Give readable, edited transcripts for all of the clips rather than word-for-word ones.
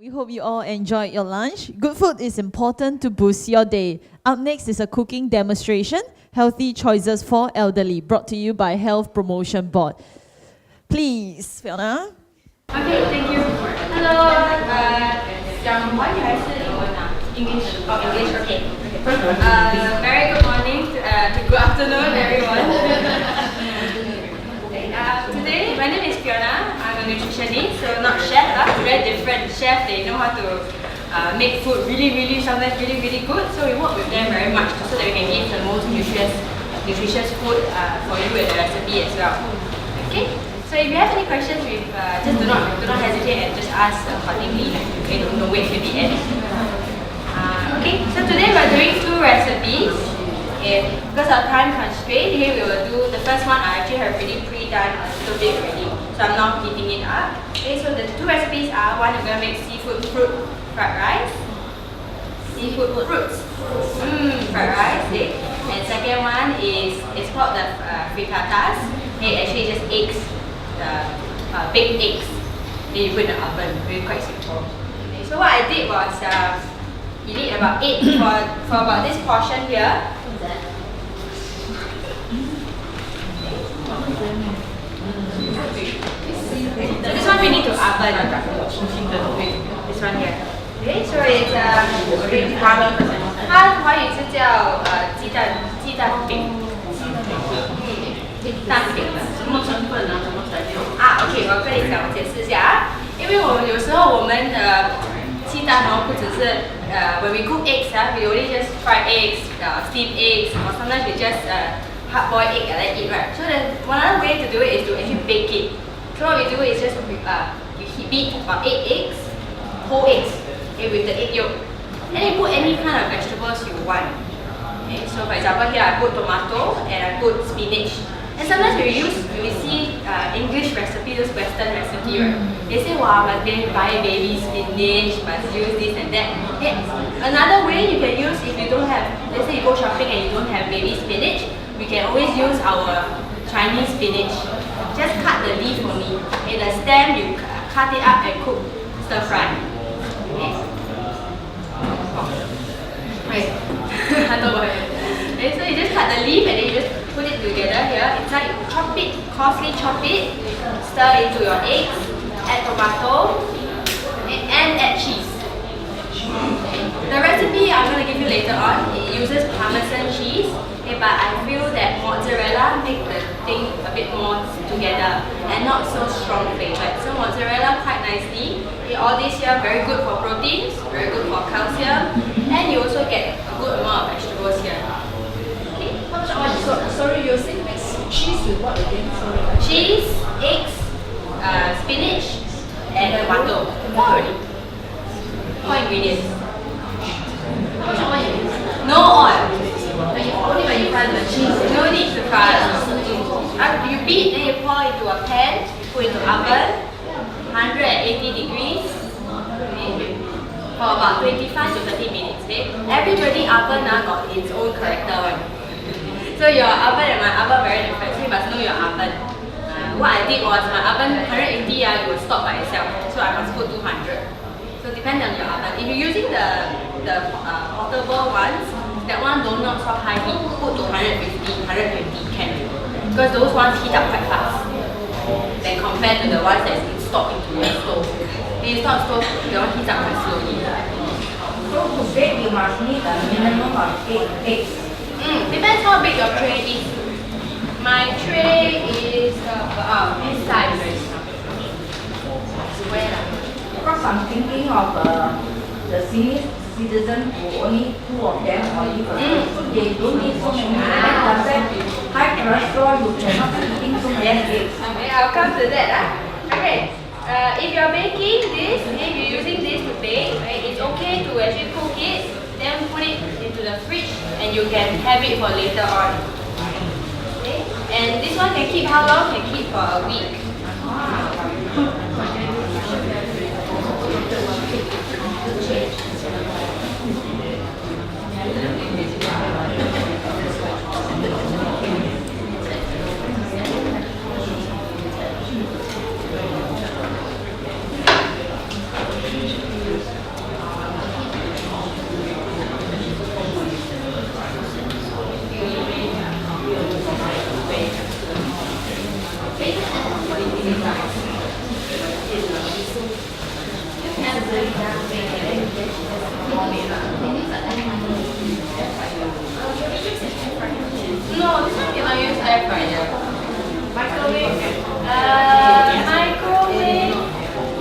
We hope you all enjoyed your lunch. Good food is important to boost your day. Up next is a cooking demonstration, Healthy Choices for Elderly, brought to you by Health Promotion Board. Please, Fiona. Okay, thank you. Hello. 讲华语还是英文啊 ？English. Oh, English. Okay. Very good morning. Good afternoon, everyone. Today, my name is Fiona. I'm a nutritionist, so not chef. Very different. Chef, they know how to make food sometimes really good. So we work with them very much so that we can give the most nutritious food for you and the recipe as well. Okay. So if you have any questions, just do not hesitate and just ask accordingly. Okay, don't wait till the end. Okay, so today we're doing two recipes. Okay, because of time constraint, here we will do the first one. I actually have already pre-done a little bit already, so I'm now heating it up. Okay, so the two recipes are: one, I'm gonna make seafood fruit fried rice. Seafood fruits, fried rice. Okay, and second one is it's called the frittatas. Okay, actually just eggs. Baked eggs, then you put in the oven. Really quite simple. Okay, so what I did was you need about 8 for about this portion here. So this one we need to oven. This one here. Okay, so it's 它华语是叫鸡蛋饼。蛋饼的什么成分啊？怎么材料？OK， 我跟你讲，我解释一下啊。因为有时候我们的鸡蛋不只是when we cook eggs we only just fry eggs, steam eggs, or sometimes we just hard boil egg and let it right. So then one other way to do it is to actually bake it. So what we do is just you beat about 8 eggs, whole eggs, okay, with the egg yolk, and you put any kind of vegetables you want. Okay, so for example here I put tomato and I put spinach. And sometimes when we see English recipe, those Western recipe, right? They say, wow, must buy baby spinach, must use this and that. Okay. Another way you can use if you don't have, let's say you go shopping and you don't have baby spinach, we can always use our Chinese spinach. Just cut the leaf for me. In the stem, you cut it up and cook, stir fry. Okay. Right. Okay, so you just cut the leaf and then you just put it together here. Inside, you chop it, coarsely chop it, stir into your eggs, add tomato, and add cheese. The recipe I'm going to give you later on, it uses Parmesan cheese, but I feel that mozzarella makes the thing a bit more together and not so strong flavored. So mozzarella quite nicely. All this here very good for proteins, very good for calcium, and you also get a good amount of vegetables here. Sorry, you're saying cheese with what again? Sorry. Cheese, eggs, spinach, and tomato. 4 ingredients. How much oil you use? No oil. Only when you fry the cheese. No need to fry. You beat, then you pour into a pan, you put into oven, 180 degrees, okay, for about 25 to 30 minutes. Okay? Everybody oven now got its own character one. So your oven and my oven very different, so you must know your oven. What I did was my oven 180 it will stop by itself, so I must put 200. So depends on your oven. If you're using the portable ones, that one do not stop high heat. Put to 150 can, because those ones heat up quite fast. Then compared to the ones that's installed into your stove. The installed stove, the one heats up quite slowly. So to bake, you must need a minimum of 8 eggs. Depends how big your tray is. My tray is this size. Square. Because I'm thinking of the senior citizens who only 2 of them or even so they don't need so many eggs. High cholesterol, you cannot be eating so many eggs. Okay, I'll come to that. Okay. If you're baking this, if you're using this to bake, right, it's okay to actually cook it, then put it into the fridge and you can have it for later on. Okay? And this one can keep how long? Can keep for a week. No, this one cannot use air fryer. Microwave? Microwave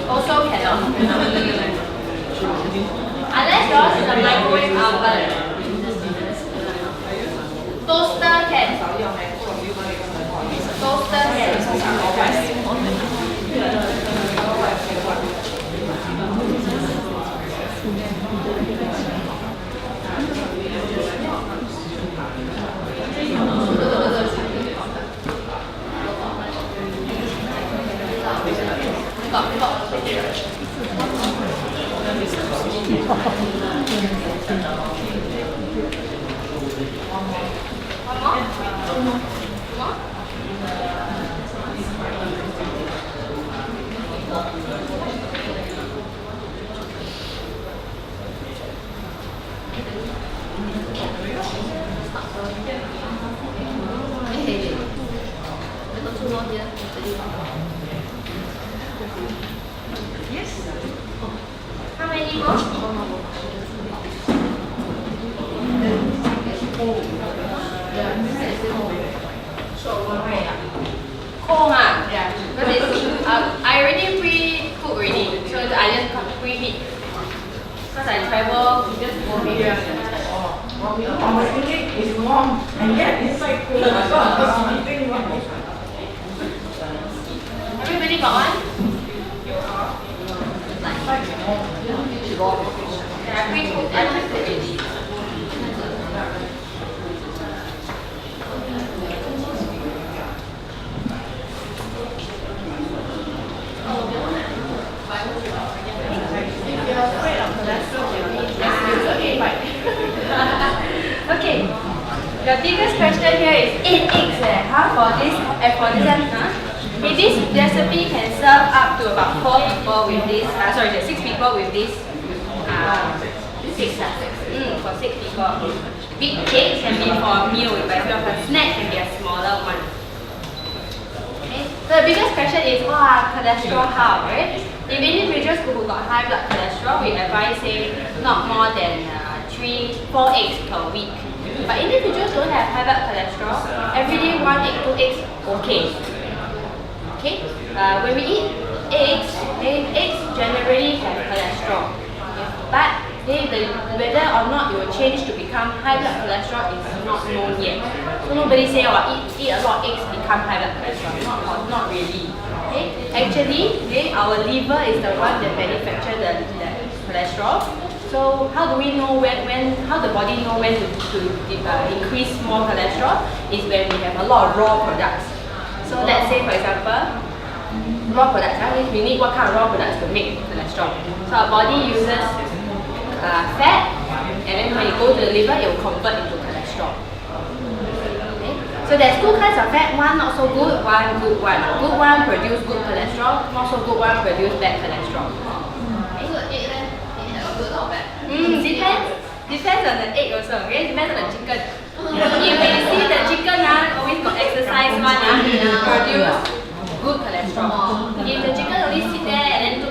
also cannot. Unless yours is a microwave oven. Toaster can. Toaster can. How many more? Cold, yeah. Because it's, I already pre-cook already, so I just preheat. Because I travel just for here. Our cake is warm and yet inside cold. Everybody got one? I pre-cooked everything already. Okay, the biggest question here is 8 eggs for this one, Okay, this recipe can serve up to about 4 people with this, 6 people with this, 6, for 6 people. Big cake can be for a meal, but if you have a snack, can be a smaller one. Okay, so the biggest question is, cholesterol how, right? If individuals who got high blood cholesterol, we advise say not more than 4 eggs per week. But individuals don't have high blood cholesterol, every day 1 egg, 2 eggs, okay. Okay, when we eat eggs, eggs generally have cholesterol. But whether or not it will change to become high blood cholesterol is not known yet. So nobody say, eat a lot of eggs become high blood cholesterol. Not really. Okay? Actually, our liver is the one that manufactures the cholesterol. So how do we know how the body know when to increase more cholesterol? Is when we have a lot of raw products. So let's say for example, raw products, that means we need what kind of raw products to make cholesterol. So our body uses fat, and then when you go to the liver, it will convert into cholesterol. Okay? So there's 2 kinds of fat, one not so good, one good one. Good one produce good cholesterol, not so good one produce bad cholesterol. Depends on the egg also, okay? Depends on the chicken. If you see the chicken always got exercise one, produce good cholesterol. If the chicken only sit there and then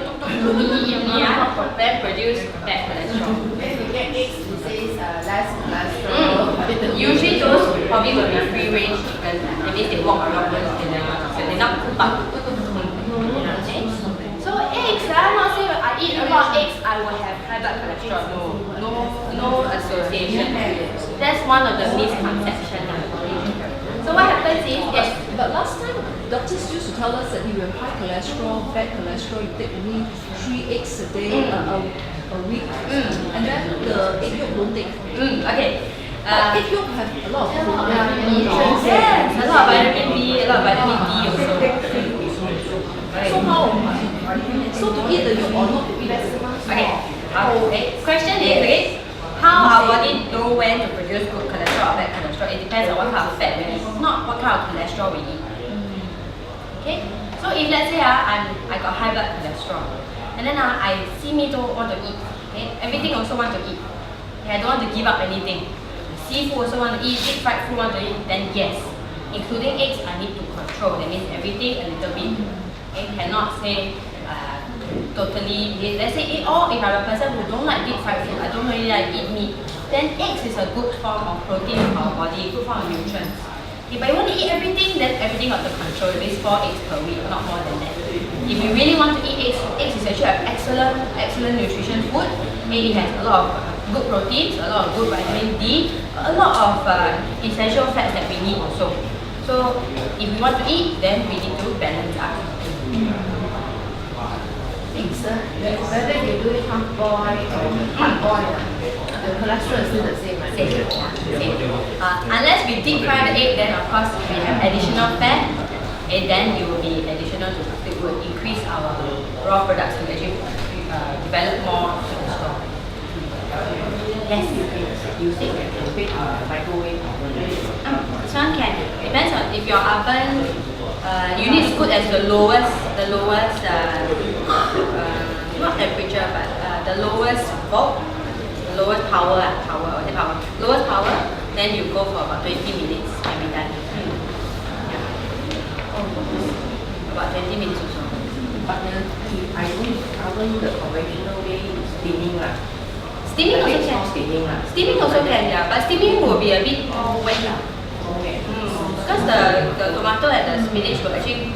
then produce bad cholesterol. If you get eggs, it says less cholesterol. Usually those probably will be free range chicken. That means they walk around so they're not cooked up. Okay? So eggs, not say I eat a lot of eggs, I will have high blood cholesterol. No association. That's one of the misconceptions. So what happens is, yes. But last time, doctors used to tell us that if you have high cholesterol, bad cholesterol, you take only 3 eggs a day, a week, and then the egg yolk don't take. Okay. Egg yolk have a lot of nutrients. Yes, a lot of vitamin B, a lot of vitamin D also. So how? So to eat the yolk or not to eat? Okay. Question is, how our body know when to produce good cholesterol or bad cholesterol? It depends on what kind of fat we eat, not what kind of cholesterol we eat. Okay? So if let's say I got high blood cholesterol, and then I see me don't want to eat, okay? Everything also want to eat. Okay? I don't want to give up anything. Seafood also want to eat, deep fried food want to eat, then yes. Including eggs, I need to control. That means everything a little bit. Okay? Cannot say totally, let's say, or if I'm a person who don't like deep fried food, I don't really like eat meat, then eggs is a good form of protein for our body, good form of nutrients. If I want to eat everything, then everything under control. At least 4 eggs per week, not more than that. If you really want to eat eggs, eggs is actually an excellent nutrition food. It has a lot of good proteins, a lot of good vitamin D, a lot of essential fats that we need also. So if we want to eat, then we need to balance out. Eggs, whether you do it half boil or hard boil, the cholesterol is still the same, right? Same. Unless we deep fry the egg, then of course we have additional fat, and then it will be additional to it will increase our raw products to actually develop more cholesterol. Yes. You think you can bake microwave oven? This one can. Depends on if your oven unit is good as the lowest not temperature but the lowest volt, the lowest power, lowest power, then you go for about 20 minutes can be done. About 20 minutes or so. But if I don't oven the conventional way, steaming lah. Steaming also can. Steaming also can, yeah. But steaming will be a bit more wet lah. Because the tomato and the spinach will actually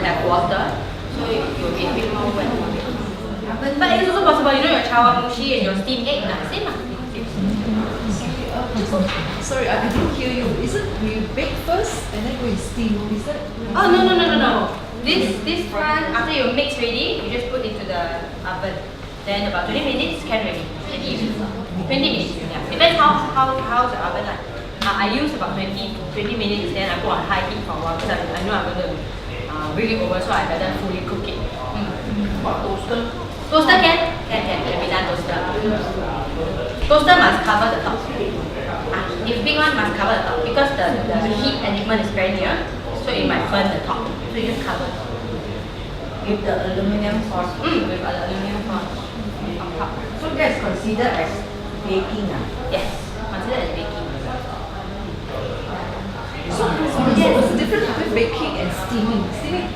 have water, so it will be a bit more wet. But it's also possible, you know, your chawanmushi and your steamed egg, same lah. Sorry, I didn't hear you. Is it we bake first and then we steam? Is that? Oh no. This one after you mix ready, you just put into the oven. Then about 20 minutes can ready. And eat. 20 minutes. Yeah. Depends how's the oven like. I use about 20 minutes, then I put on high heat for a while because I know I'm going to bring it over, so I better fully cook it. What toaster? Toaster can be done toaster. Toaster must cover the top. If big one must cover the top because the heat element is very near, so it might burn the top. So you just cover it. With the aluminum foil. With aluminum foil on top. So that's considered as baking Yes, considered as baking. So what's the difference between baking and steaming? Steaming,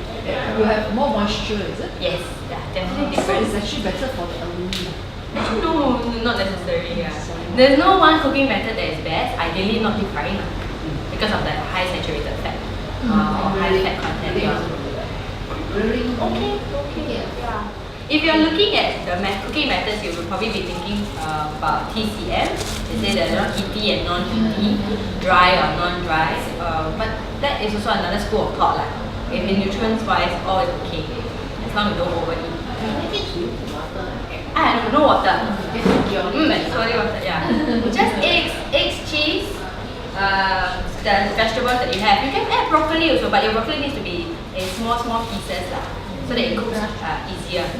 you have more moisture, is it? Yes, yeah, definitely So different. it's actually better for the aluminum. Actually, no, not necessarily. Yeah. There's no one cooking method that is best. Ideally, not deep frying because of the high saturated fat or high fat content. Really? Okay. Yeah. If you're looking at the cooking methods, you will probably be thinking about TCM. They say that heaty and non-heaty, dry or non-dry. But that is also another school of thought. Like, if in nutrients-wise, all is okay as long as you don't overeat. No water. Sorry, water. Yeah. Just eggs, cheese, the vegetables that you have. You can add broccoli also, but your broccoli needs to be in small pieces so that it cooks easier.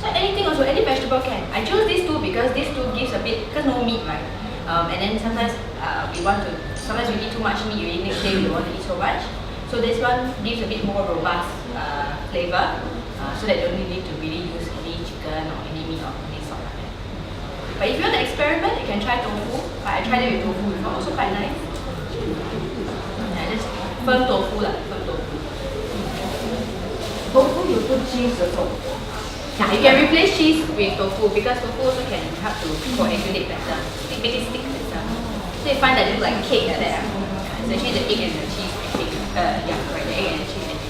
So anything also, any vegetable can. I chose these two because these two gives a bit, because no meat, right? And then sometimes sometimes we eat too much meat, really next day we don't want to eat so much. So this one gives a bit more robust flavor, so that you don't need to really use any chicken or any meat or any sort like that. But if you want to experiment, you can try tofu. I tried it with tofu before, also quite nice. Just firm tofu firm tofu. Tofu you put cheese also. Yeah, you can replace cheese with tofu because tofu also can help to coagulate better, make it stick better. So you find that it looks like cake like that. It's actually the egg and the cheese cake. Yeah, right, the egg and the cheese and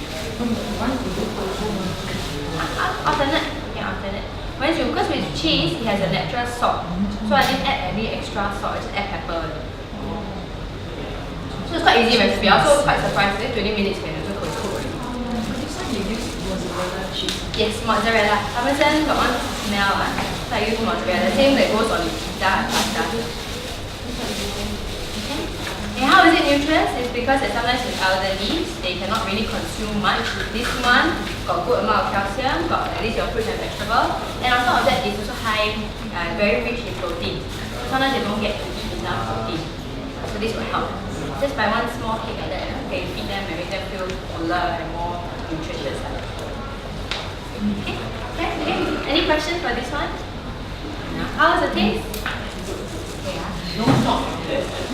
alternate. Yeah, alternate. Because with cheese, it has a natural salt. So I didn't add any extra salt, I just add pepper. So it's quite easy recipe. I was also quite surprised that 20 minutes can also cook already. This time you use mozzarella cheese. Yes, mozzarella. Parmesan got one smell, so I use mozzarella. Same that goes on pizza and pasta. And how is it nutritious? It's because that sometimes with elderly, they cannot really consume much. This one got good amount of calcium, got at least your fruits and vegetables, and on top of that, it's also high, very rich in protein. Sometimes they don't get to eat enough protein, so this will help. Just by one small cake like that, okay, feed them and make them feel fuller and more nutritious. Okay. Any questions for this one? No. How was the taste? No salt.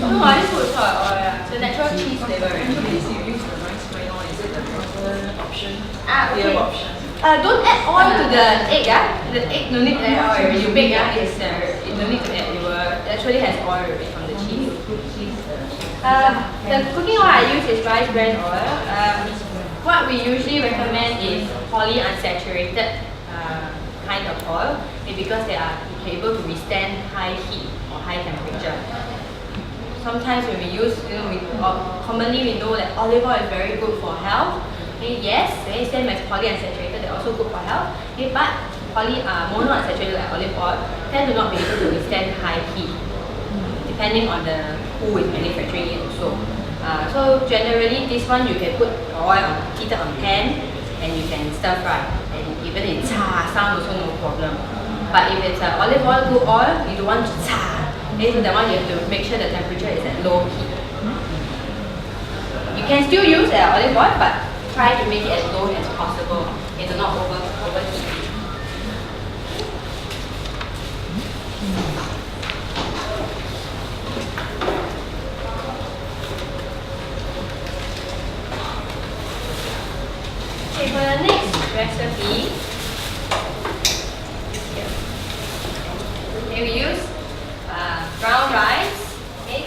No, I just put salt. Oh yeah, it's a natural cheese flavor. This you use the rice wine, or is it the proper option? Okay. Option. Don't add oil to the egg. The egg no need to add oil. When you bake, it no need to add. It actually has oil already from the cheese. The cooking oil I use is rice bran oil. What we usually recommend is polyunsaturated kind of oil, because they are able to withstand high heat or high temperature. Sometimes when we use, commonly we know that olive oil is very good for health. Yes, same as polyunsaturated, they're also good for health. But monounsaturated like olive oil tend to not be able to withstand high heat, depending on who is manufacturing it also. So generally, this one you can put oil heated on pan, and you can stir fry, and even in sound also no problem. But if it's olive oil, good oil, you don't want to so that one you have to make sure the temperature is at low heat. You can still use olive oil, but try to make it as low as possible. It do not overheat. Okay, for the next recipe, we use brown rice. Okay.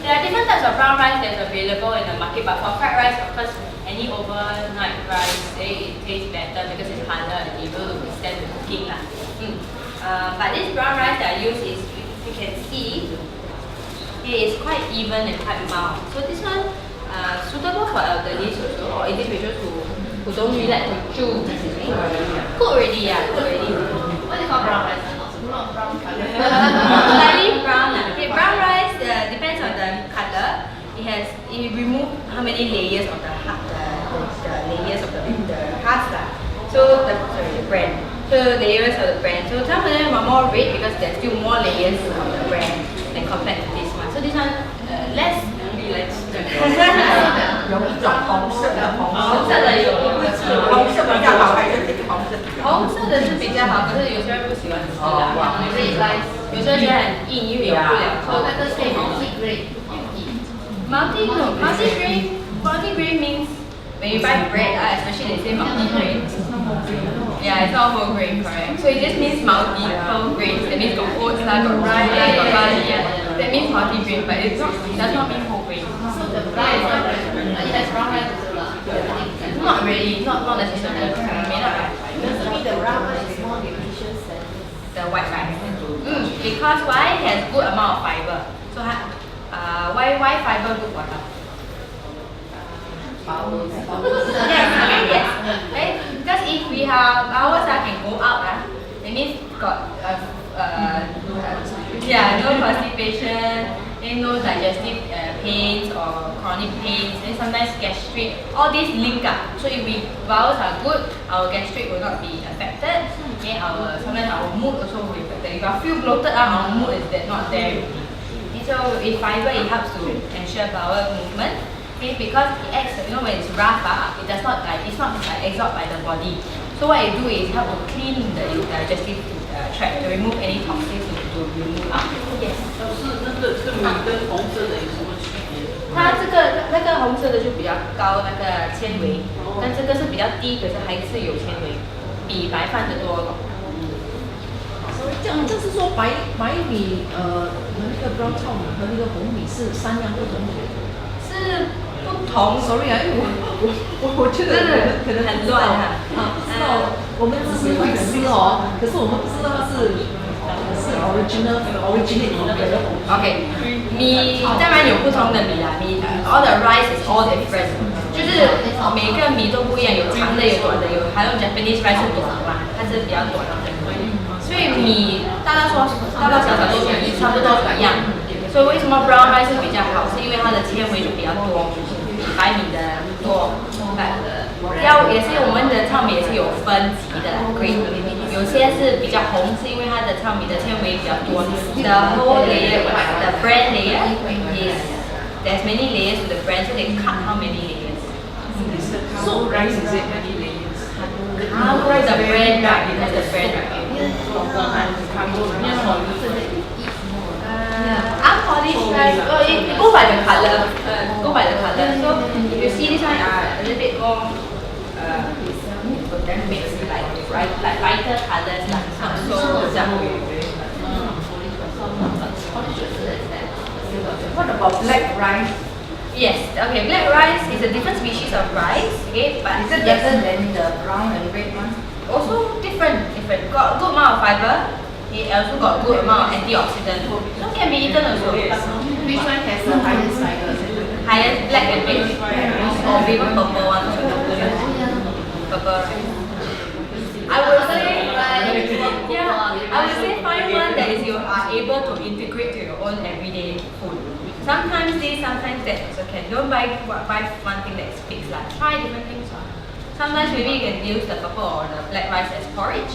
There are different types of brown rice that's available in the market, but for fried rice, of course, any overnight rice, it tastes better because it's harder and able to withstand the cooking. But this brown rice that I use is, you can see, it is quite even and quite mild. So this one suitable for elderly also, or individuals who don't really like to chew. Cook already, cook already. What do you call brown rice? Not brown color. Slightly brown. Okay, brown rice depends on the color. It removes how many layers of the layers of the husk. So the bran. So layers of the bran. So some of them are more red because there's still more layers of the bran than compared to this one. So this one less. 有一种红色的有，红色比较好还是这个红色比较好？红色的是比较好，可是有些人不喜欢吃的，有些人觉得很硬，又咬不了。So 那个是 multi-grain. Multi-grain means when you buy bread, especially they say multi-grain. Yeah, it's not whole grain, correct. So it just means multiple grains. That means got oats, got rice, got barley. That means multi-grain, but it does not mean whole grain. So the rice, it has brown rice also. Not really, not necessarily. May not have. Does it mean the brown rice is more nutritious than the white rice? Because why? It has good amount of fiber. So why fiber good for health? Yes. Right? Because if we have bowels can go out, it means got no constipation, no digestive pains or chronic pains, and sometimes gastric. All these link up. So if bowels are good, our gastric will not be affected. Okay, sometimes our mood also will be affected. If I feel bloated, our mood is not there. Okay, so with fiber, it helps to ensure bowel movement. Okay, because it acts, when it's rough, it's not absorbed by the body. So what it do is help to clean the digestive tract, to remove any toxins to remove out. Yes. 这米跟红色的有什么区别？它那个红色的就比较高那个纤维，但这个是比较低，可是还是有纤维，比白饭的多了。这样就是说白米那个 brown 糙米和那个红米是3样不同的。是不同。Sorry 因为我觉得可能很乱不知道，我们只是会吃可是我们不知道是 originate 的。OK， 米当然有不同的米啦，all the rice is all different， 就是每个米都不一样，有长的有短的，还有 Japanese rice 是短的嘛，它是比较短的，所以米大大小小都差不多一样。所以为什么 brown rice 比较好？是因为它的纤维就比较多，比白米的多。也是我们的糙米也是有分级的 grade， 有些是比较红，是因为它的糙米的纤维比较多。The whole layer, the bran layer there's many layers to the bran, so they cut how many layers. So rice is it many layers? The bran, because the bran. Unpolished rice, it go by the color. So if you see this one a little bit more then mix with like lighter colours, like not so dark. What about black rice? Yes, okay, black rice is a different species of rice, okay, but Is it better than the brown and red one? also different. Got a good amount of fiber, it also got a good amount of antioxidant, so can be eaten also. Which one has the highest fiber? Highest black and red, or even purple one also. Purple rice. I would say, I would say find one that is you are able to integrate to your own everyday food. Sometimes this, sometimes that also can. Don't buy one thing that is fixed. Like, try different things. Sometimes maybe you can use the purple or the black rice as porridge.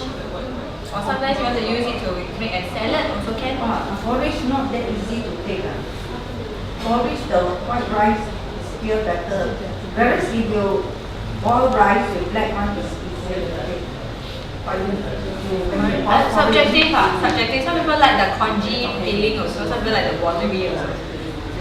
Or sometimes you want to use it to make a salad, also can. Porridge not that easy to take. Porridge, the white rice is still better. Whereas if you boil rice with black one is easier to take. But when you boil porridge- Subjective. Some people like the congee feeling also. Some people like the watery also.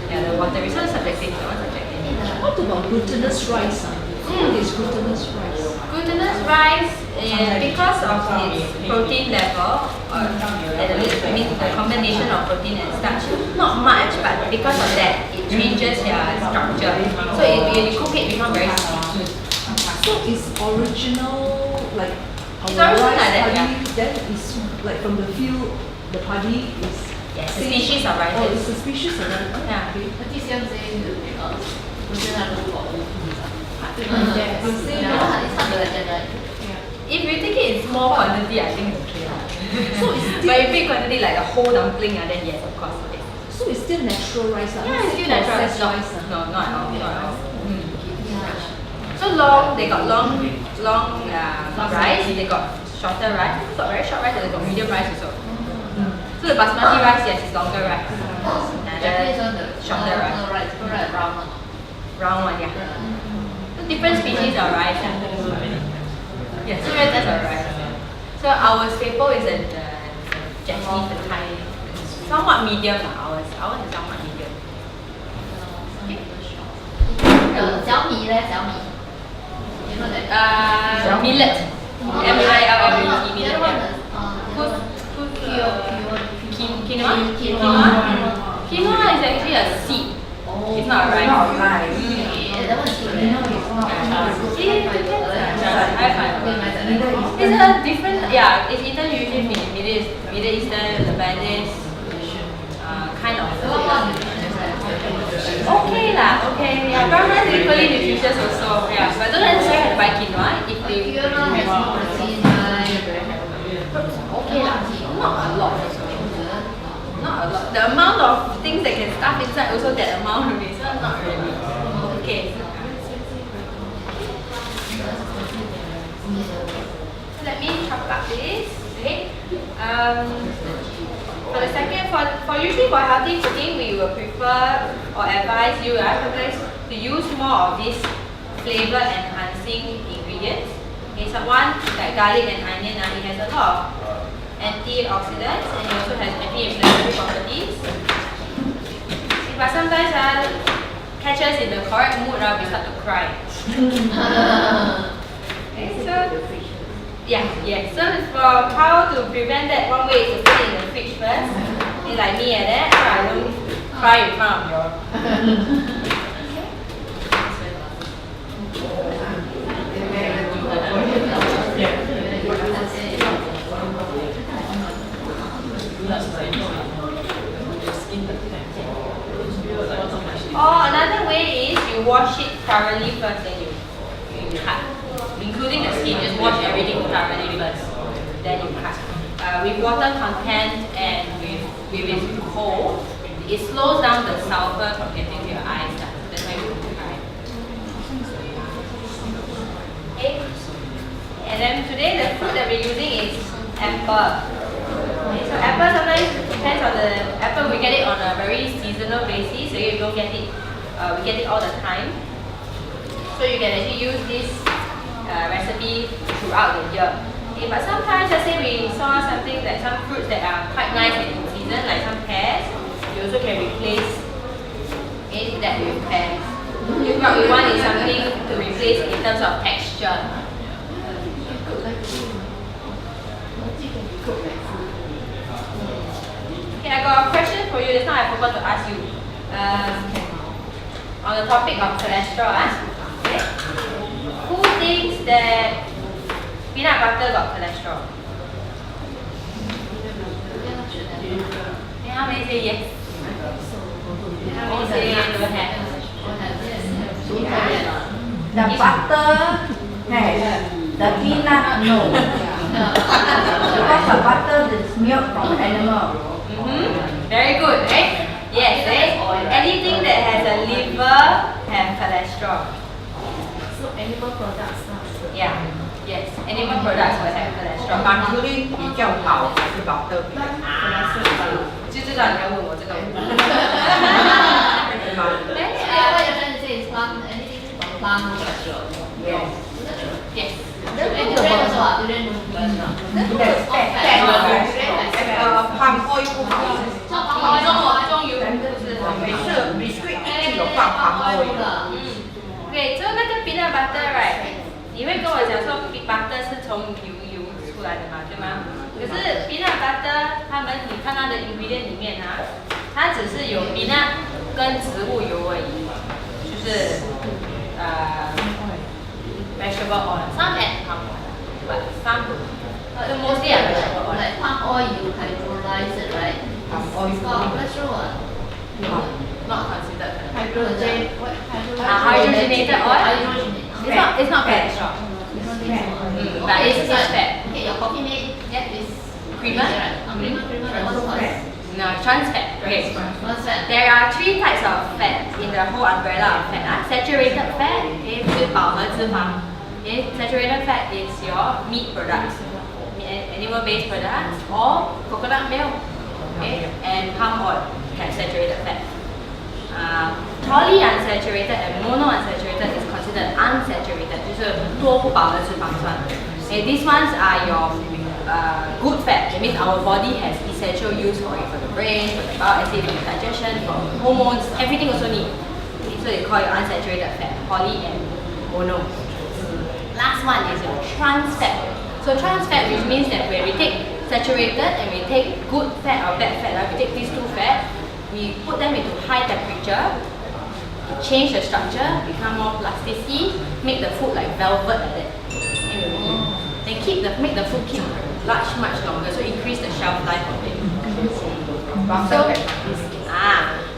Yeah, the watery. So subjective. That one subjective. What about glutinous rice? What is glutinous rice? Glutinous rice is because of its protein level, I mean the combination of protein and starch, not much, but because of that, it changes their structure. So when you cook it, it becomes very sticky. So it's original, like our It's original rice like that, paddy, then is like from the field, the paddy is. Yes, the species of rice. Oh, it's a species of rice. Yeah. Okay. If you take it in small quantity, I think it's okay. So it's still, But if big quantity like a whole dumpling, then yes, of course. Okay. so it's still natural rice. Yeah, it's still natural. Processed rice. No, not at all. Not at all. So long, they got long rice, they got shorter rice, they got very short rice, and they got medium rice also. So the basmati rice, yes, is longer rice. The shorter rice. Round one, yeah. So different species of rice. Yes, different types of rice. So our staple is a Japanese, the Thai, somewhat medium lah. Ours is somewhat medium. Millet. M-I-L-L-E-T, millet. Quinoa is actually a seed. It's not a rice. Not rice. It's a different, yeah, it's eaten usually in Middle Eastern, Lebanese, kind of. Okay lah, okay. Yeah, brown rice is equally nutritious also. Yeah, but don't necessarily have to buy quinoa if they okay lah, not a lot also. Not a lot. The amount of things that can stuff inside also that amount only, so not really. Okay. Let me chop up this. Okay. For the second, for usually for healthy cooking, we will prefer or advise you sometimes to use more of these flavor enhancing ingredients. Okay, so one like garlic and onion, it has a lot of antioxidants and it also has anti-inflammatory properties. But sometimes catch us in the correct mood, we start to cry. Okay, so so for how to prevent that, one way is to put it in the fridge first. It's like me and that, so I don't cry in front of you. Or another way is you wash it thoroughly first, then you cut. Including the skin, just wash everything thoroughly first, then you cut. With water content and with its cold, it slows down the sulfur from getting to your eyes. That's why you don't cry. Okay. And then today the fruit that we're using is apple. Okay, so apple sometimes depends on the apple. We get it on a very seasonal basis, so you don't get it. We get it all the time. So you can actually use this recipe throughout the year. Okay, but sometimes, let's say we saw something like some fruits that are quite nice and in season, like some pears, you also can replace that with pears. What we want is something to replace in terms of texture. Okay, I got a question for you. Just now I forgot to ask you. On the topic of cholesterol, okay? Who thinks that peanut butter got cholesterol? Okay, how many say yes? How many say don't have? The butter has, the peanut no. Because the butter is milk from animal. Very good, right? Yes, right? Anything that has a liver have cholesterol. So animal products lah. Yeah. Yes, animal products will have cholesterol. Margarine 比较好还是 butter 比较好？就知道你要问我这个问题。 What you're trying to say is palm, anything from palm cholesterol. Yes. Yes. And durian also ah, durian no cholesterol. Yes, fat. palm oil 不好，中油就是每次 biscuit 一定有放 palm oil 的。Okay, so 那个 peanut butter right， 你会跟我讲说 butter 是从油出来的嘛，对吗？可是 peanut butter 你看它的 ingredient 里面啊，它只是有 peanut 跟植物油而已，就是vegetable oil. Some add palm oil, but some mostly are vegetable oil. Like palm oil, you hydrolyze it, right? Palm oil. It's called cholesterol. Not considered. Hydrogenated oil. Hydrogenated oil? Hydrogenated. It's not cholesterol. But it's fat. Okay, your coffee mate, Yeah. is Creamer? Creamer, that was called. No, trans fat. Okay. What's that? There are 3 types of fat in the whole umbrella of fat. Saturated fat is 饱和脂肪. Okay, saturated fat is your meat products, animal-based products, or coconut milk, okay, and palm oil have saturated fat. Polyunsaturated and monounsaturated is considered unsaturated, 就是多不饱和脂肪酸. Okay, these ones are your good fat. It means our body has essential use for it, for the brain, for the bowel acid, for the digestion, for hormones, everything also need. Okay, so they call it unsaturated fat, poly and mono. Last one is your trans fat. So trans fat, which means that when we take saturated and we take good fat or bad fat, right? We take these 2 fat, we put them into high temperature, change the structure, become more plasticity, make the food like velvet like that. Then make the food keep much longer, so increase the shelf life of it.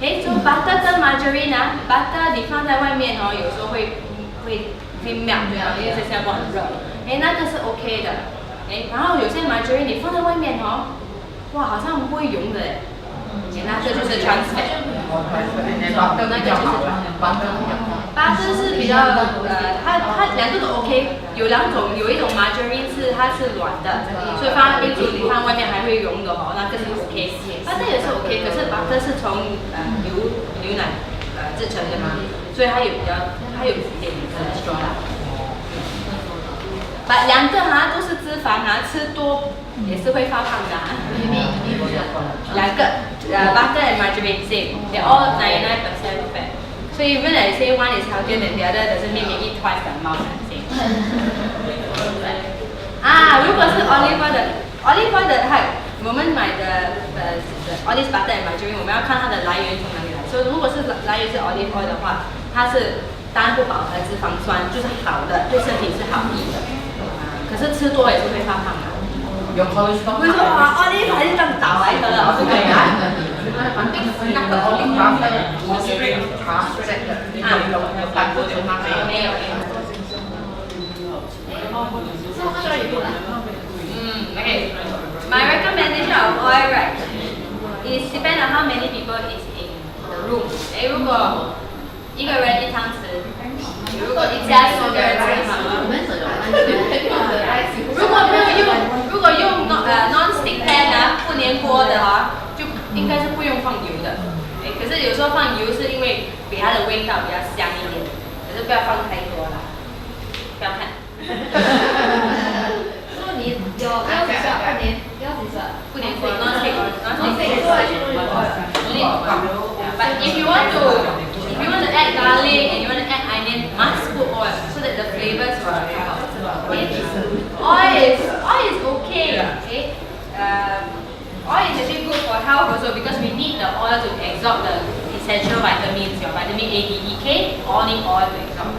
Okay, so butter 跟 margarine butter 你放在外面有时候会 melt 对吧？因为在新加坡很热，那个是 OK 的，然后有些 margarine 你放在外面哇，好像不会溶的那这就是 trans fat。butter 是比较它2个都 OK， 有一种 margarine 它是软的，所以放冰煮你放外面还会溶的那个是 OK。butter 也是 OK， 可是 butter 是从牛奶制成的嘛，所以它有一点cholesterol 啦。把2个都是脂肪吃多也是会发胖的2个butter and margarine same, they're all 99% fat. So even I say one is healthier than the other, doesn't mean you eat twice the amount. Same. 如果是 olive oil 的我们买的olive butter and margarine， 我们要看它的来源从哪里来。所以如果是来源是 olive oil 的话，它是单不饱和脂肪酸，就是好的，对身体是好益的。可是吃多也是会发胖的。有 cholesterol。会说olive 还是这样倒来的，不可以那个 olive butter 没有。Okay. My recommendation of oil right is depend on how many people is in the room. 如果一个人1汤匙，如果一家4个人吃好了。如果用non-stick pan 不粘锅的就应该是不用放油的。可是有时候放油是因为给它的味道比较香一点，可是不要放太多啦，不要看。不粘锅 non-stick But if you want to add garlic and you want to add onion, must put oil so that the flavors will come out. Oil is okay. oil is actually good for health also because we need the oil to absorb the essential vitamins, your vitamin A, D, E, K, all need oil to absorb.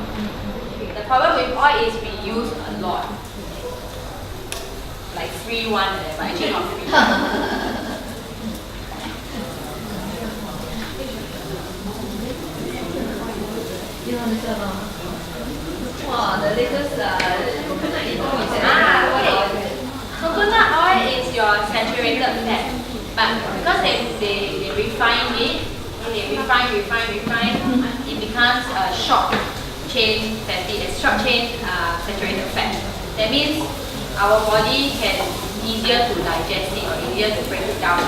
The problem with oil is we use a lot. Like free one, but actually not free. You know this one? Wow, the latest coconut Okay. Coconut oil is your saturated fat, but because they refine it, they refine, it becomes a short chain fatty, short chain saturated fat. That means our body can easier to digest it or easier to break it down.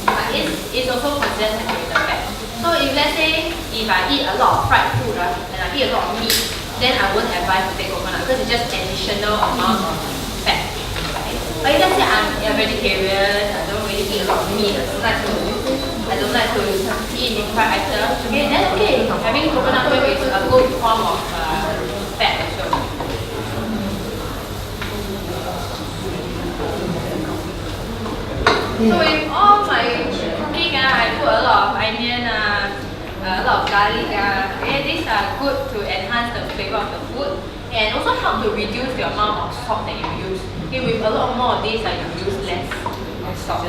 But it's also considered saturated fat. So if let's say if I eat a lot of fried food and I eat a lot of meat, then I won't advise to take coconut because it's just additional amount of fat. Right? But if let's say I'm a vegetarian, I don't really eat a lot of meat, I don't like to eat deep fried items, okay, then okay, having coconut milk is a good form of fat also. So with all my cooking, I put a lot of onion, a lot of garlic. Okay, these are good to enhance the flavor of the food and also help to reduce the amount of salt that you use. Okay, with a lot more of these, you use less of salt.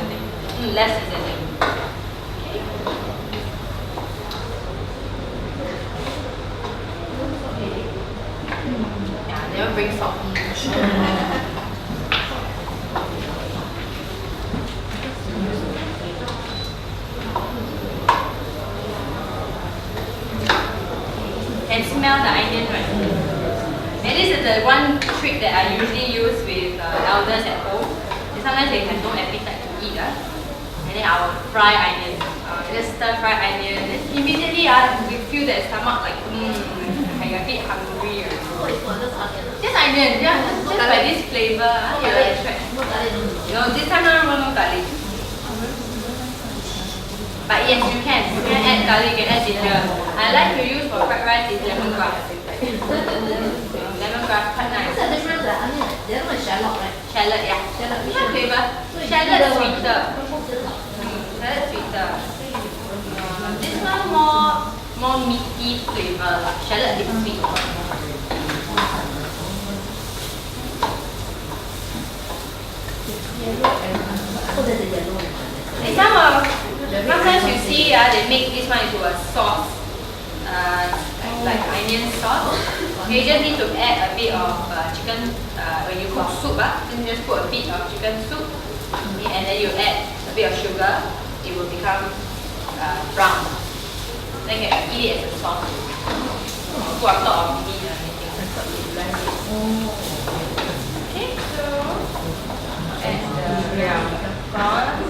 Less seasoning. Okay. Yeah, never bring salt. Can smell the onion, right? And this is the one trick that I usually use with elders at home. Sometimes they have no appetite to eat, and then I will fry onion. Just stir fry onion. Then immediately we feel that stomach like I'm a bit hungry. Just onion, yeah. Just by this flavor, you will attract. You know, this time no garlic. But yes, you can add garlic, you can add ginger. I like to use for fried rice is lemongrass. Lemongrass, quite nice. What's the difference? I mean, the other one is shallot, right? Shallot, yeah. Shallot, Which one flavor? Shallot sweeter. Shallot sweeter. This one more meaty flavor. Shallot is sweet. Oh, there's a yellow one. Sometimes you see they make this one into a sauce, like onion sauce. You just need to add a bit of chicken, when you cook soup, you just put a bit of chicken soup, okay, and then you add a bit of sugar, it will become brown. Then you can eat it as a sauce. Put on top of meat or anything. Okay, so add the prawns.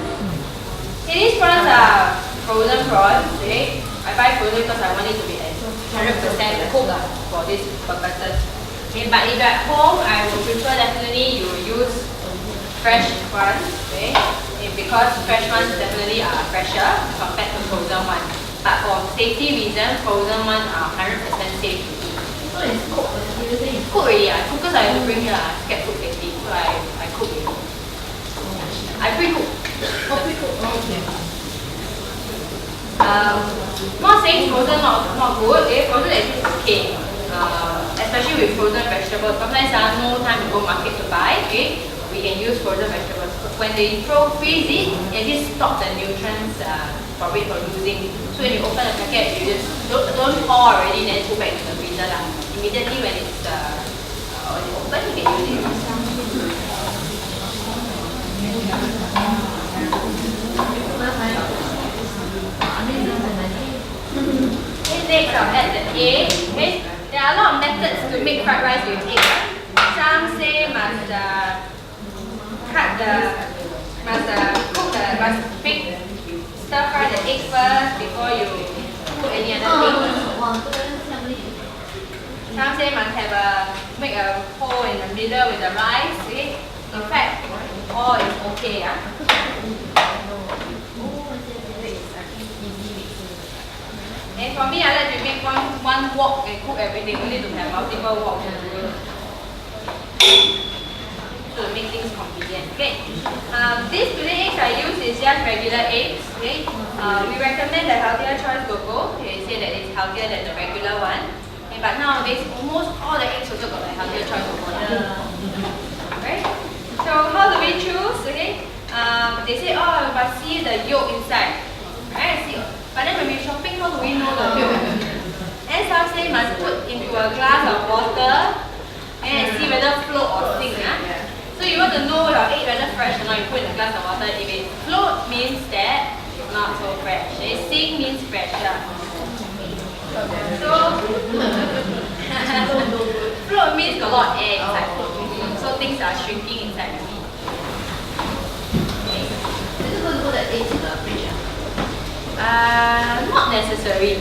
Okay, these prawns are frozen prawns. Okay, I buy frozen because I want it to be 100% cooked for this purposes. Okay, but if you're at home, I would prefer definitely you use fresh prawns. Okay, because fresh ones definitely are fresher compared to frozen ones. But for safety reasons, frozen ones are 100% safe to eat. So it's cooked, you say it's Cook already. I cook because I have to bring here. I scared food safety, so I cook already. I pre-cook. pre-cooked. Okay. Not saying frozen not good. Frozen is okay. Especially with frozen vegetables. Sometimes no time to go market to buy. Okay, we can use frozen vegetables. When they freeze it just stops the nutrients for it from losing. So when you open the packet, you just don't pour already, then put back into the freezer lah. Immediately when it's when you open, you can use it. Next, I'll add the egg. Okay, there are a lot of methods to make fried rice with egg. Some say must stir fry the egg first before you put any other thing. Some say must make a hole in the middle with the rice. Okay, in fact, all is okay. And for me, I like to make one wok and cook everything. We need to have multiple woks. So to make things convenient. Okay. These today eggs I use is just regular eggs. Okay. We recommend the healthier choice cocoa. They say that it's healthier than the regular one. Okay, but nowadays almost all the eggs also got the healthier choice cocoa. Right? So how do we choose? Okay. They say, oh, but see the yolk inside. Right? See. But then when we're shopping, how do we know the yolk? And some say must put into a glass of water and see whether float or sink. So you want to know your egg whether fresh or not, you put in a glass of water. If it float means that it's not so fresh. If sink means fresh. So float means got a lot of air inside. So things are shrinking inside the meat. Is it going to put the eggs in the fridge? Not necessary.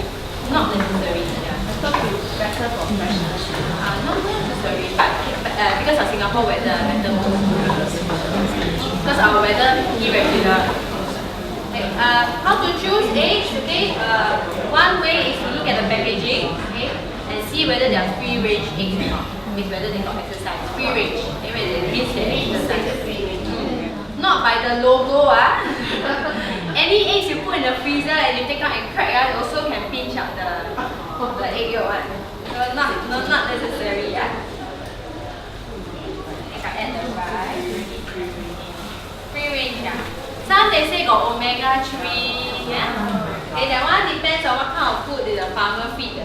Not necessary. I thought it's better for freshness. Not necessary, but because of Singapore weather, better most. Because our weather irregular. Okay, how to choose eggs? Okay, one way is to look at the packaging, okay, and see whether they are free range eggs or not. Means whether they got exercise. Free range. Okay, whether it means they exercise. Not by the logo. Any eggs you put in the freezer and you take out and crack, it also can pinch out the egg yolk. So not necessary. I can add the rice. Free range. Some they say got omega-3. Okay, that one depends on what kind of food the farmer feed the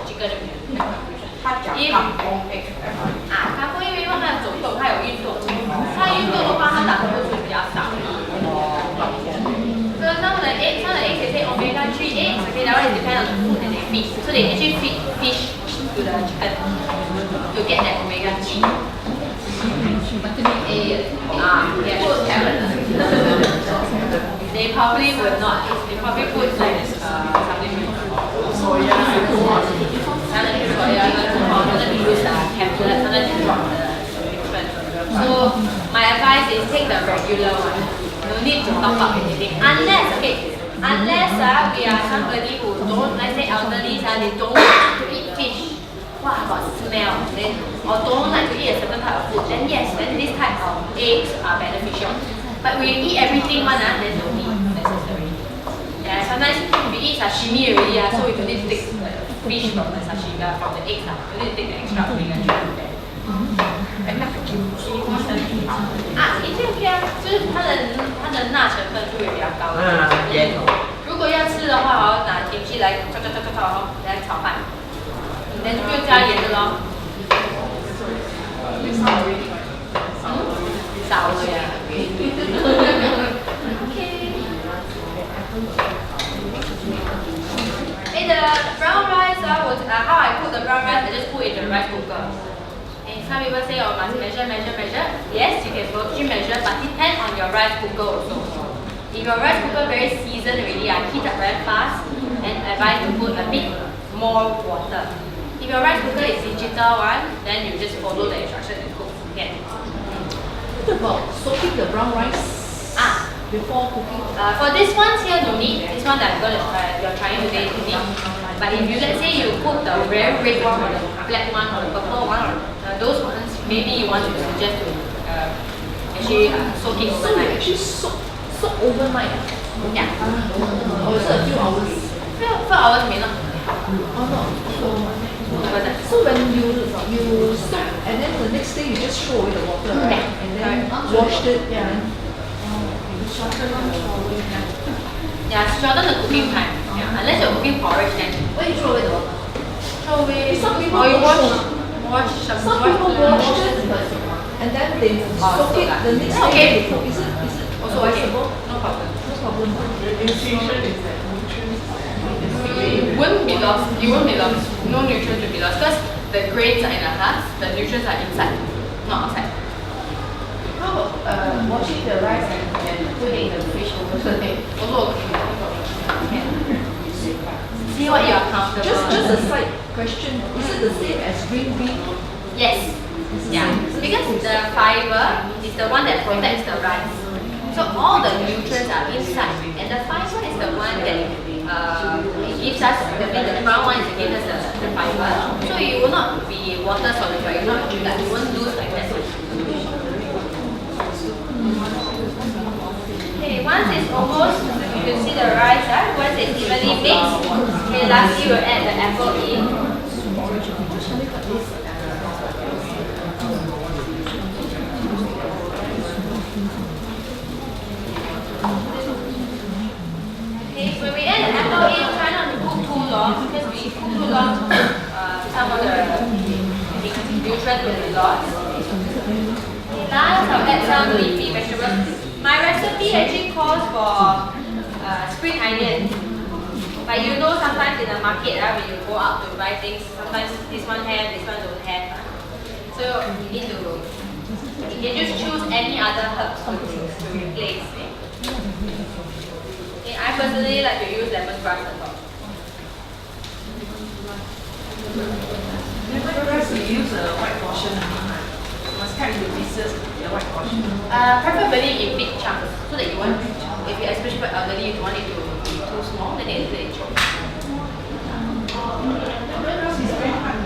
chicken. 他讲港工 egg。它会因为它的走动，它有运动，它运动的话，它打的会比较少。So some of the eggs they say omega-3 eggs. Okay, that one is depend on the food that they feed. So they actually feed fish to the chicken to get that omega-3. Vitamin A. Yeah. They probably would not. They probably put like supplement. Sometimes they use tablet, sometimes they drop the different. So my advice is take the regular one. No need to top up anything. Unless we are somebody who don't, let's say elderly, they don't like to eat fish. What about smell? Then, or don't like to eat a certain type of food, then yes, then this type of eggs are beneficial. But when you eat everything then no need necessary. Yeah, sometimes we eat sashimi already, so we don't need to take the fish from the sashimi, from the eggs. We need to take the extra omega-3 from there. 一定 OK 就是它的钠成分就会比较高。如果要吃的话，拿kimchi来来炒饭，就不用加盐的咯。少了呀。The brown rice, how I cook the brown rice, I just put it in the rice cooker. And some people say, oh, must measure. Yes, you can actually measure, but depend on your rice cooker also. If your rice cooker very seasoned already, I heat up very fast, and advise to put a bit more water. If your rice cooker is digital one, then you just follow the instructions and cook. Okay. What about soaking the brown rice before cooking? For this one here, no need. This one that you're trying today, no need. But if you, let's say you cook the very red one or the black one or the purple one, or those ones, maybe you want to suggest to actually soak it So you overnight. actually soak overnight? Yeah. Or is it a few hours? 4 hours may not. Oh no. Overnight. So when you soak and then the next day you just throw away the water, right? And then wash it. Yeah, shorten the cooking time. Yeah, unless you're cooking porridge, then Why you throw away the water? throw away. Some people or you don't wash Some people wash it and then they soak it the next day Okay. they cook. Is it Also okay. possible? No problem. No problem. It won't be lost. It won't be lost. No nutrients will be lost because the grains are in the husk. The nutrients are inside, not outside. How about washing the rice and putting the fish over the egg? Also okay. See what you are comfortable. Just a side question. Is it the same as green bean? Yes. Yeah. Because the fiber is the one that protects the rice. So all the nutrients are inside, and the fiber is the one that it gives us. The brown one is gives us the fiber. So you will not be water soluble. You will not you won't lose like that. once it's almost, you can see the rice, once it's evenly mixed, okay, lastly we'll add the apple in. Okay, when we add the apple in, try not to cook too long, because we cook too long, some of the nutrients will be lost. Okay, last I'll add some leafy vegetables. My recipe actually calls for spring onion. But you know sometimes in the market, when you go out to buy things, sometimes this one have, this one don't have. So you can just choose any other herbs to replace. Okay, I personally like to use lemongrass a lot. Lemongrass we use a white portion. Must cut into pieces, the white portion. Preferably in big chunks, so that you want, if you especially for elderly, you don't want it to be too small, then it's very chop. Lemongrass is very hard.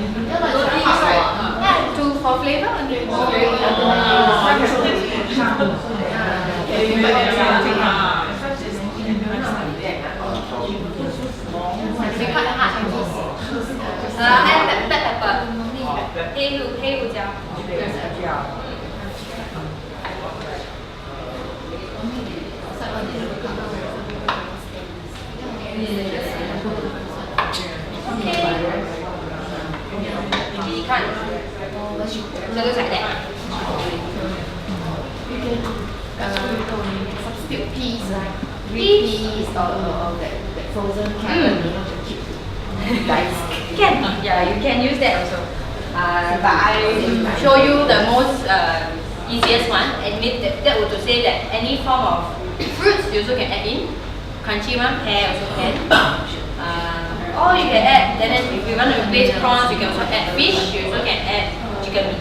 Yeah, for flavor and very we cut hard. And black pepper. 黑胡椒。你看，so looks like that. Substitute peas, green peas, or that frozen carrot, to keep nice. Can, yeah, you can use that also. But I show you the most easiest one. Admit that would to say that any form of fruits you also can add in. Crunchy one, pear also can. Or you can add, then if you want to replace prawns, you can also add fish, you also can add chicken meat.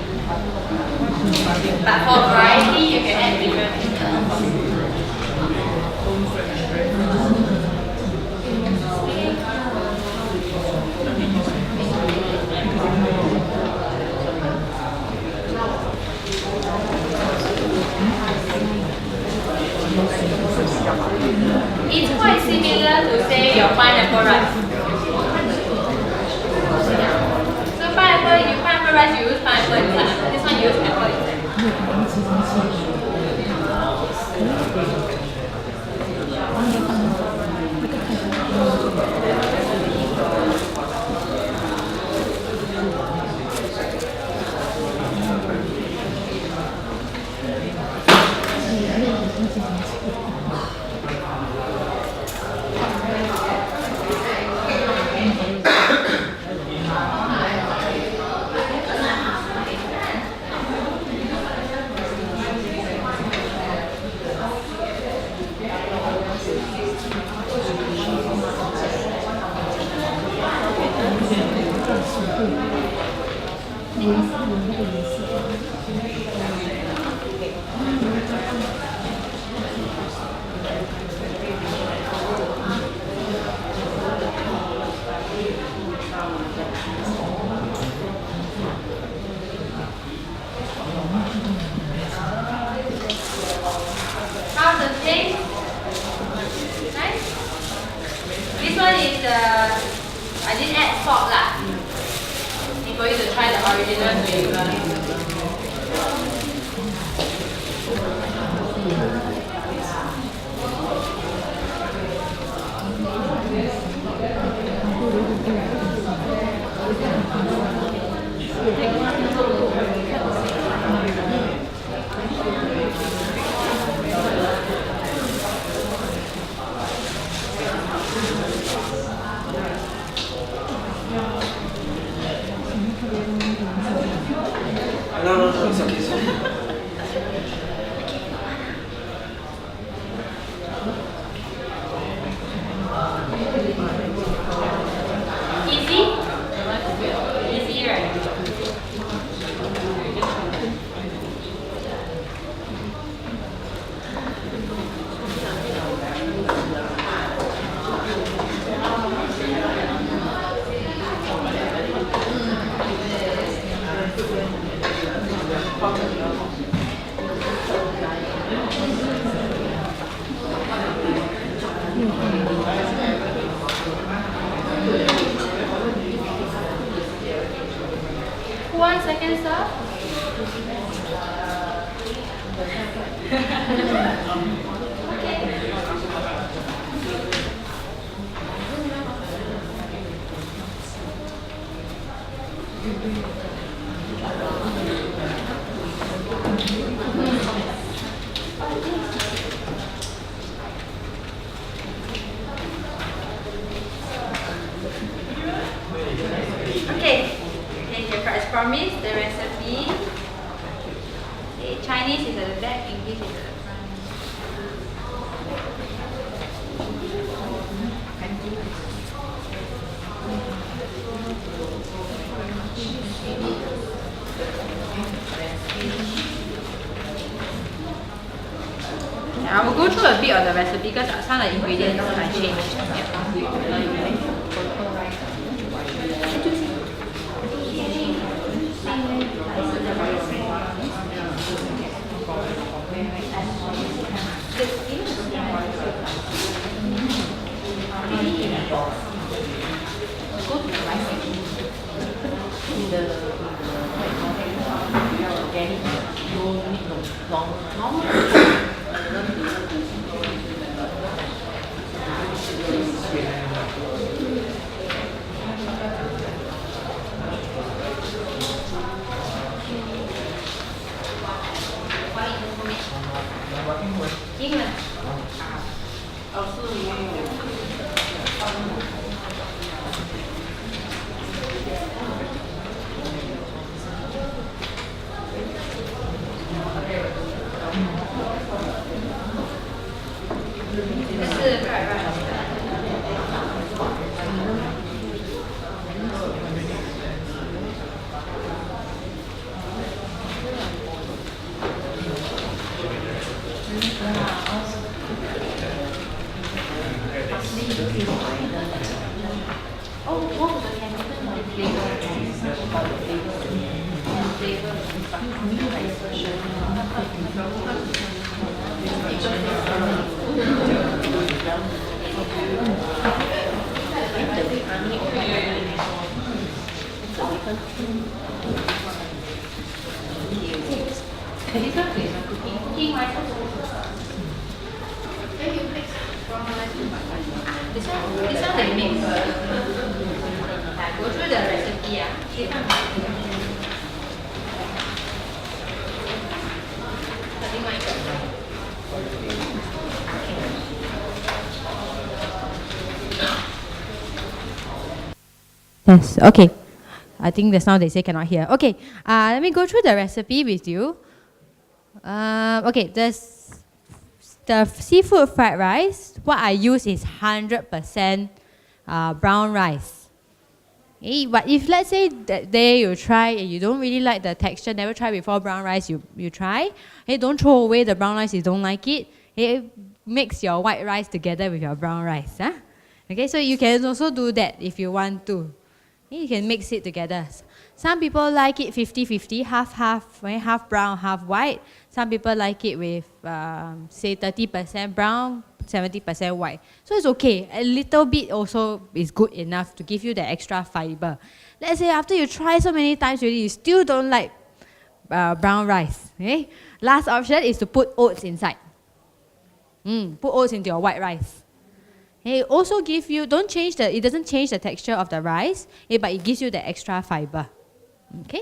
But for variety, you can add different things. It's quite similar to say your pineapple rice. So pineapple rice you use pineapple inside. This one you use apple inside. How's the taste? Nice? This one is I didn't add salt lah. For you to try the original flavor. No, it's okay. second, sir. Okay, as promised, the recipe. Okay, Chinese is at the back, English is at the front. I will go through a bit of the recipe because some of the ingredients I changed. This one they mix. Go through the recipe. Yes, okay. I think just now they say cannot hear. Okay, let me go through the recipe with you. Okay, the seafood fried rice, what I use is 100% brown rice. Okay, but if let's say that day you try and you don't really like the texture, never try before brown rice, you try. Hey, don't throw away the brown rice if you don't like it. Hey, mix your white rice together with your brown rice. Huh? Okay, so you can also do that if you want to. You can mix it together. Some people like it 50-50, half brown, half white. Some people like it with, say, 30% brown, 70% white. So it's okay. A little bit also is good enough to give you the extra fiber. Let's say after you try so many times already, you still don't like brown rice. Okay? Last option is to put oats inside. Put oats into your white rice. It also gives you, it doesn't change the texture of the rice, but it gives you the extra fiber. Okay?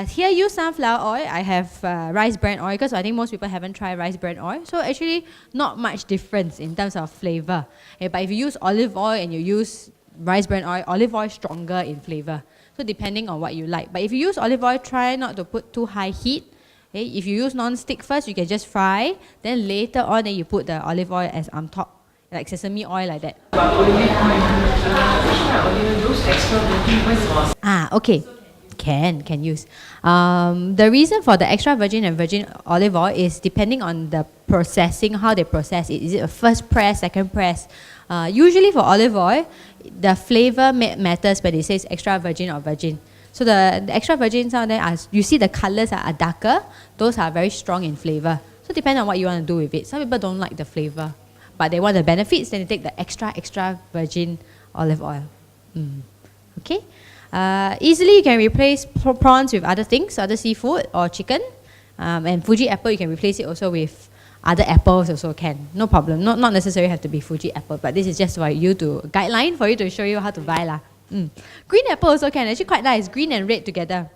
Here use sunflower oil. I have rice bran oil because I think most people haven't tried rice bran oil. So actually not much difference in terms of flavor. But if you use olive oil and you use rice bran oil, olive oil is stronger in flavor. So depending on what you like. But if you use olive oil, try not to put too high heat. Okay? If you use non-stick first, you can just fry. Then later on, then you put the olive oil as on top. Like sesame oil like that. Okay. Can use. The reason for the extra virgin and virgin olive oil is depending on the processing, how they process it. Is it a first press, second press? Usually for olive oil, the flavor matters when it says extra virgin or virgin. So the extra virgin, some of them you see the colors are darker. Those are very strong in flavor. So depending on what you want to do with it. Some people don't like the flavor, but they want the benefits, then they take the extra virgin olive oil. Okay? Easily you can replace prawns with other things, other seafood or chicken. And Fuji apple, you can replace it also with other apples also can. No problem. Not necessarily have to be Fuji apple, but this is just for you to guideline for you to show you how to buy lah. Green apple also can. Actually quite nice. Green and red together.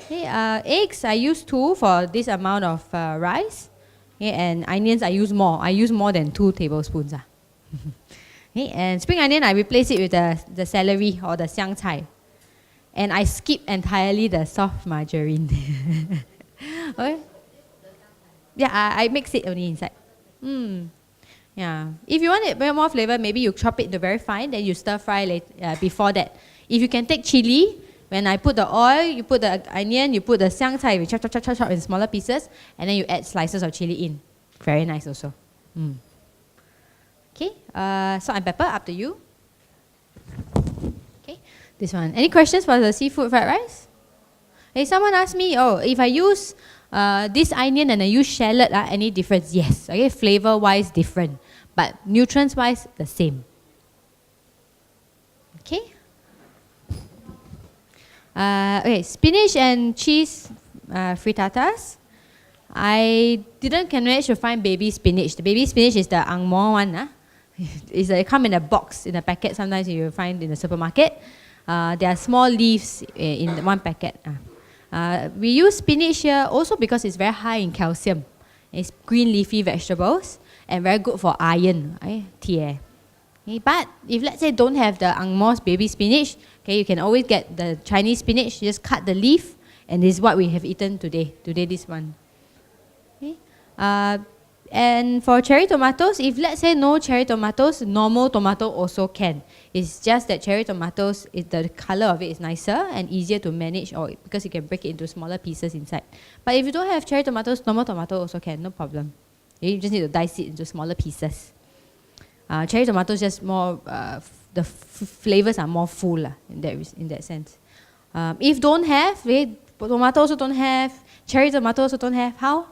Okay, eggs, I use 2 for this amount of rice. Okay, and onions, I use more. I use more than 2 tablespoons. Okay, and spring onion, I replace it with the celery or the xiang cai. And I skip entirely the soft margarine. Okay. Yeah, I mix it only inside. Yeah. If you want it more flavor, maybe you chop it to very fine, then you stir fry before that. If you can take chili, when I put the oil, you put the onion, you put the xiang cai, you chop in smaller pieces, and then you add slices of chili in. Very nice also. Okay, salt and pepper, up to you. Okay, this one. Any questions for the seafood fried rice? Hey, someone asked me, if I use this onion and I use shallot, any difference? Yes. Okay, flavor-wise different, but nutrients-wise the same. Okay. Okay, spinach and cheese frittatas. I didn't manage to find baby spinach. The baby spinach is the ang mo one. It come in a box, in a packet. Sometimes you find in the supermarket. There are small leaves in one packet. We use spinach here also because it's very high in calcium. It's green leafy vegetables and very good for iron. Okay, but if let's say don't have the ang mo's baby spinach, okay, you can always get the Chinese spinach. You just cut the leaf, and this is what we have eaten today. Today this one. Okay. And for cherry tomatoes, if let's say no cherry tomatoes, normal tomato also can. It's just that cherry tomatoes, the color of it is nicer and easier to manage, or because you can break it into smaller pieces inside. But if you don't have cherry tomatoes, normal tomato also can, no problem. You just need to dice it into smaller pieces. Cherry tomatoes just more, the flavors are more full in that sense. If don't have, tomato also don't have, cherry tomato also don't have, how?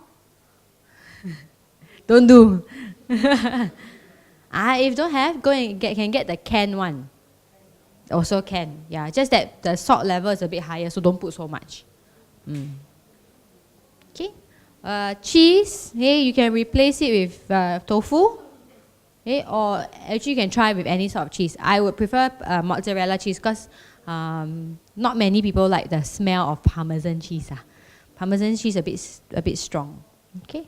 Don't do. If don't have, go and can get the canned one. Also can, yeah. Just that the salt level is a bit higher, so don't put so much. Okay. Cheese, you can replace it with tofu. Okay, or actually you can try with any sort of cheese. I would prefer mozzarella cheese because not many people like the smell of Parmesan cheese. Parmesan cheese a bit strong. Okay.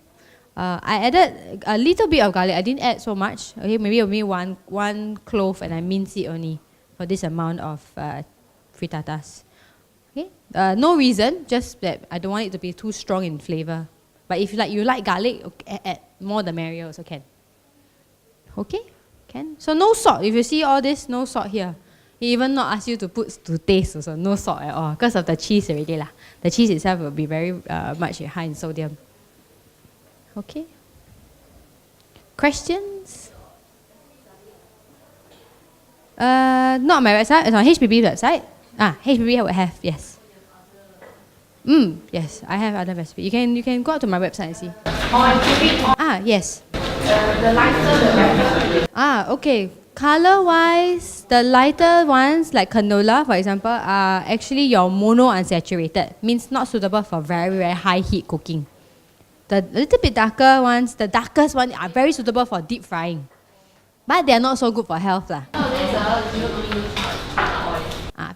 I added a little bit of garlic. I didn't add so much. Okay, maybe only one clove, and I mince it only for this amount of frittatas. Okay, no reason, just that I don't want it to be too strong in flavor. But if you like garlic, add more the merrier also can. Okay, can. So no salt. If you see all this, no salt here. He even not ask you to put to taste also, no salt at all, because of the cheese already lah. The cheese itself will be very much high in sodium. Okay. Questions? Not on my website. It's on HPB website. HPB will have, yes. Yes, I have other recipes. You can go out to my website and see. Yes. The lighter, the better. Okay. Color-wise, the lighter ones like canola, for example, are actually your monounsaturated. Means not suitable for very, very high heat cooking. The little bit darker ones, the darkest ones are very suitable for deep frying. But they are not so good for health.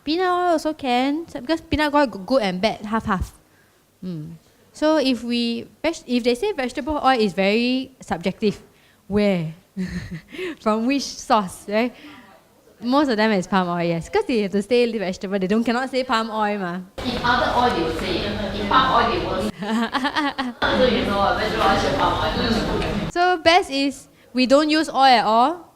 Peanut oil also can, because peanut oil good and bad, half-half. So if they say vegetable oil is very subjective, where? From which source, right? Most of them is palm oil, yes. Because they have to say vegetable, they cannot say palm oil. If other oil, they will say it. If palm oil, they won't. So you know, vegetable oil should palm oil. So best is we don't use oil at all.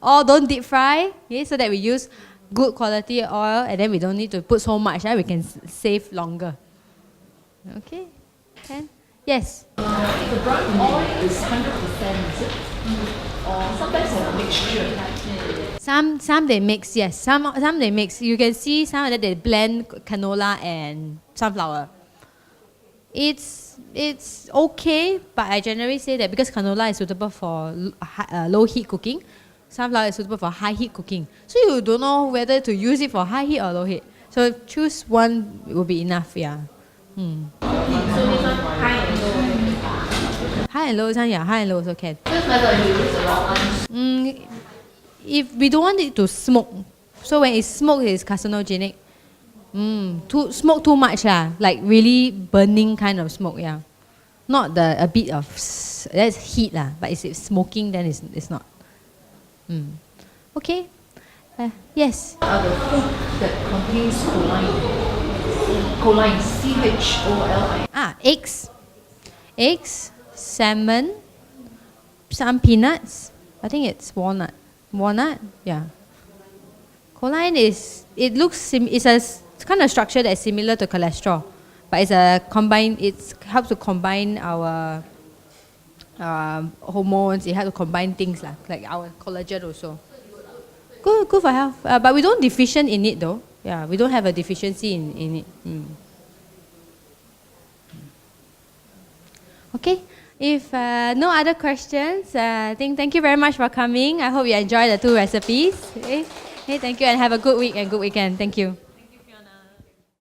Or don't deep fry, okay, so that we use good quality oil, and then we don't need to put so much, right? We can save longer. Okay, can? Yes? The brown oil is 100%, is it? Or sometimes it's a mixture. Some they mix, yes. Some they mix. You can see some of that they blend canola and sunflower. It's okay, but I generally say that because canola is suitable for low heat cooking, sunflower is suitable for high heat cooking. So you don't know whether to use it for high heat or low heat. So choose one will be enough, yeah. So this one high and low. High and low, yeah, high and low also can. This method you use the wrong one. If we don't want it to smoke, so when it's smoked, it's carcinogenic. Smoke too much like really burning kind of smoke, yeah. Not a bit of that's heat but if it's smoking, then it's not. Okay. Yes. Are the food that contains choline? Choline, CHOLI. Eggs, salmon, some peanuts. I think it's walnut. Walnut, yeah. Choline it looks it's a kind of structure that's similar to cholesterol, but it's it helps to combine our hormones. It helps to combine things like our collagen also. Good for health. But we don't deficient in it though. Yeah, we don't have a deficiency in it. Okay. If no other questions, thank you very much for coming. I hope you enjoy the 2 recipes. Okay, thank you and have a good week and good weekend. Thank you.